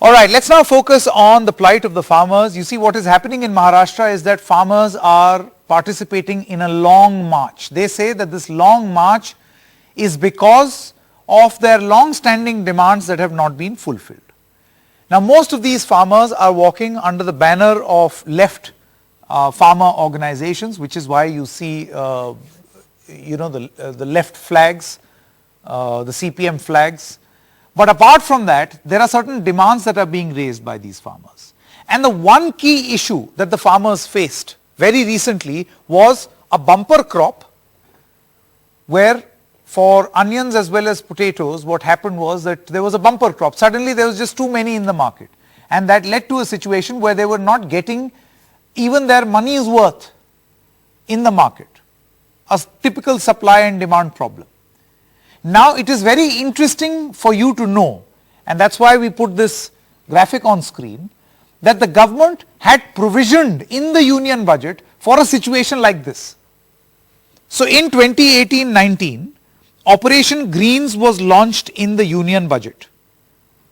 Alright, let's now focus on the plight of the farmers. You see, what is happening in Maharashtra is that farmers are participating in a long march. They say that this long march is because of their long-standing demands that have not been fulfilled. Now, most of these farmers are walking under the banner of left farmer organizations, which is why you see, the left flags, the CPM flags. But apart from that, there are certain demands that are being raised by these farmers. And the one key issue that the farmers faced very recently was a bumper crop, where for onions as well as potatoes, what happened was that there was a bumper crop. Suddenly there was just too many in the market. And that led to a situation where they were not getting even their money's worth in the market. A typical supply and demand problem. Now, it is very interesting for you to know, and that's why we put this graphic on screen, that the government had provisioned in the union budget for a situation like this. So, in 2018-19, Operation Greens was launched in the union budget.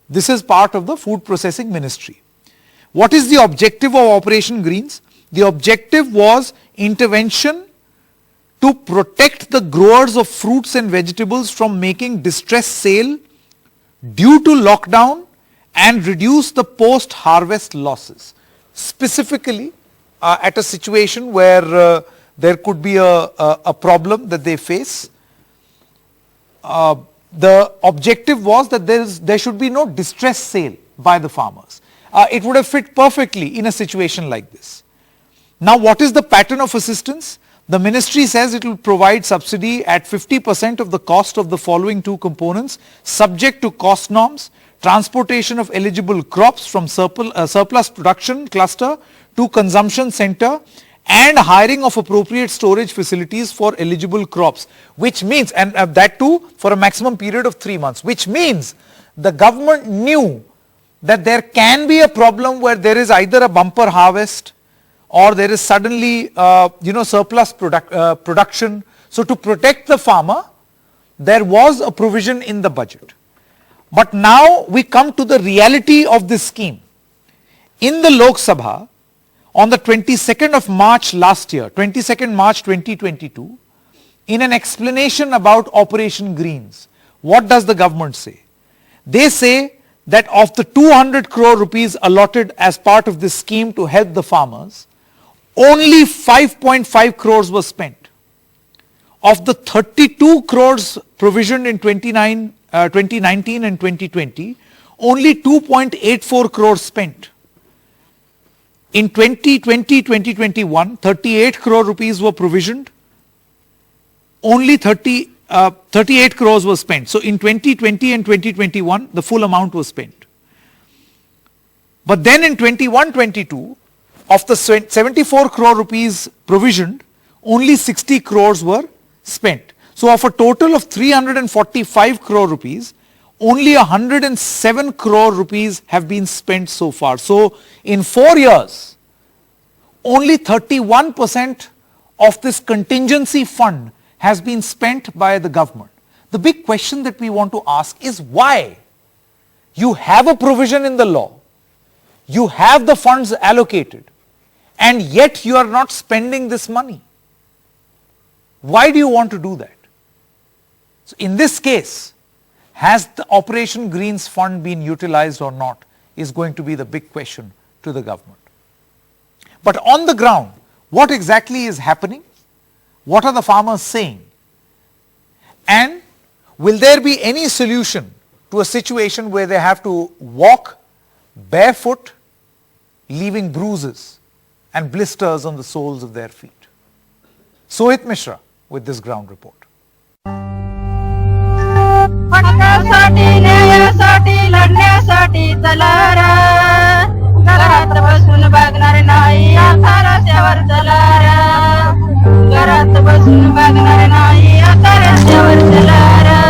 This is part of the Food Processing Ministry. What is the objective of Operation Greens? The objective was intervention to protect the growers of fruits and vegetables from making distress sale due to lockdown and reduce the post-harvest losses. Specifically, at a situation where there could be a problem that they face, the objective was that there should be no distress sale by the farmers. It would have fit perfectly in a situation like this. Now, what is the pattern of assistance? The ministry says it will provide subsidy at 50% of the cost of the following two components, subject to cost norms: transportation of eligible crops from surplus production cluster to consumption center, and hiring of appropriate storage facilities for eligible crops, which means, and that too for a maximum period of 3 months, which means the government knew that there can be a problem where there is either a bumper harvest or there is suddenly surplus production. So, to protect the farmer, there was a provision in the budget. But now we come to the reality of this scheme. In the Lok Sabha, on the 22nd of March last year, 22nd March 2022, in an explanation about Operation Greens, what does the government say? They say that of the 200 crore rupees allotted as part of this scheme to help the farmers, only 5.5 crores was spent. Of the 32 crores provisioned in 2019 and 2020, only 2.84 crores spent. In 2020-2021, 38 crore rupees were provisioned, only 38 crores was spent. So, in 2020 and 2021, the full amount was spent. But then in 21-22, of the 74 crore rupees provisioned, only 60 crores were spent. So, of a total of 345 crore rupees, only 107 crore rupees have been spent so far. So, in 4 years, only 31% of this contingency fund has been spent by the government. The big question that we want to ask is why? You have a provision in the law, you have the funds allocated, and yet you are not spending this money. Why do you want to do that? So, in this case, has the Operation Greens fund been utilized or not is going to be the big question to the government. But on the ground, what exactly is happening? What are the farmers saying? And will there be any solution to a situation where they have to walk barefoot, leaving bruises and blisters on the soles of their feet? Sohit Mishra with this ground report. हक्कासाठी न्यायासाठी लढण्यासाठी चला रे, घरात बसून बघणार नाही आता रस्त्यावर चला रे, घरात बसून बघणार नाही आता रस्त्यावर चला रे.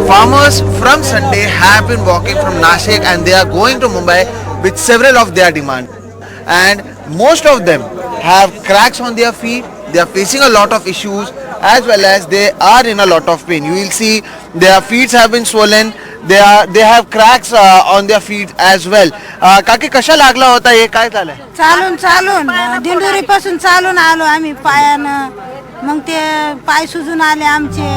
Farmers from Sunday have been walking from Nashik and they are going to Mumbai with several of their demands, and most of them have cracks on their feet. They are facing a lot of issues as well as they are in a lot of pain. You will see their feet have been swollen. They have cracks on their feet as well. काकी कशा लागला होता हे काय झालंय? चालून चालून दिंडोरी पासून चालून आलो आम्ही पायानं मग ते पाय सुजून आले आमचे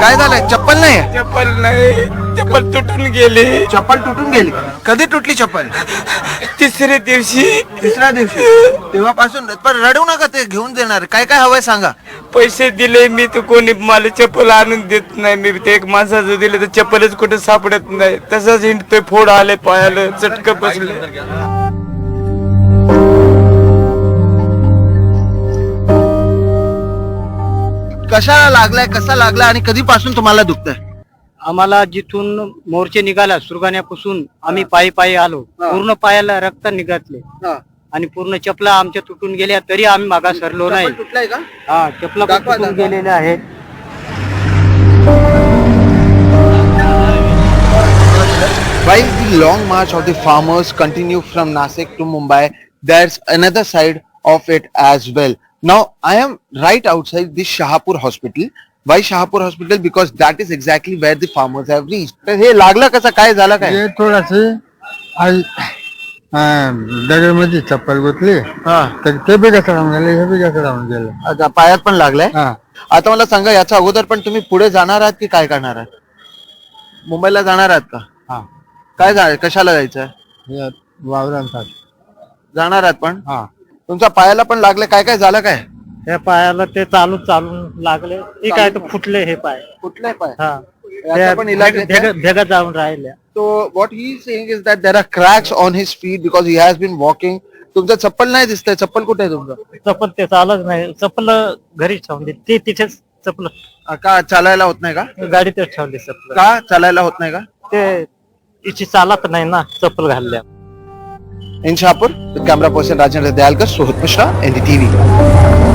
काय झालंय? चप्पल नाही आहे? चप्पल नाही, चप्पल तुटून गेली. चप्पल तुटून गेली. कधी तुटली चप्पल? तिसऱ्या दिवशी. तिसऱ्या दिवशी. तेव्हापासून पण रडू नका, ते घेऊन देणार. काय काय हवंय सांगा. पैसे दिले मी तर कोणी मला चप्पल आणून देत नाही. मी ते एक माणसाचं दिले तर चप्पलच कुठे सापडत नाही. तसंच हिंडतोय, फोड आले पायाला, चटक बसले. कशाला लागलाय, कसा लागलाय आणि कधीपासून तुम्हाला दुखतंय? आम्हाला जिथून मोर्चे निघाला सुरगाण्यापासून आम्ही पायी पायी आलो. पूर्ण पायाला रक्त निघातले आणि पूर्ण चपला आमच्या तुटून गेल्या तरी आम्ही मागा सरलो नाही. तुटलाय का? हा, चपला तुटून गेलेल्या आहेत. While the long march of the farmers continue from Nashik to Mumbai, there's another side of it as well. Now, I am right outside the Shahapur hospital. Why Shahapur hospital? Because that is exactly where the farmers have reached. तर हे लागलं कसं, काय झालं काय? हे थोडाशी आई दगडमध्ये चप्पल गुतली तर ते B कसं राहून गेले, हे बी कसं राहून गेलं. अच्छा, पायात पण लागलाय. हा, आता मला सांगा, याच्या अगोदर पण तुम्ही पुढे जाणार आहात की काय करणार आहात? मुंबईला जाणार आहात का? हा, काय झालं, कशाला जायचंय? हे वावरांसाठी. जाणार आहात पण? हा, तुमच्या पायाला पण लागले, काय काय झालं काय? हे पायाला ते चालून लागले. ते काय तर फुटले हे पाय. कुठलाय पाय? हा, याचा पण इलाज आहे? भेगा जाऊन राहिल्या. So what he is saying is that there are cracks on his feet because he has been walking. तुमचं चप्पल नाही दिसतंय, चप्पल कुठे आहे तुमचं? चप्पल ते चालत नाही. चप्पल घरी ठेवून दे. ते तिथेच चप्पल का चालायला होत नाही का? गाडीतच ठेवली चप्पल. का चालायला होत नाही का? ते तिची चालत नाही ना चप्पल घालल्या. In Shahpur, camera person Rajendra Dayalkar, Sohit Mishra, NDTV.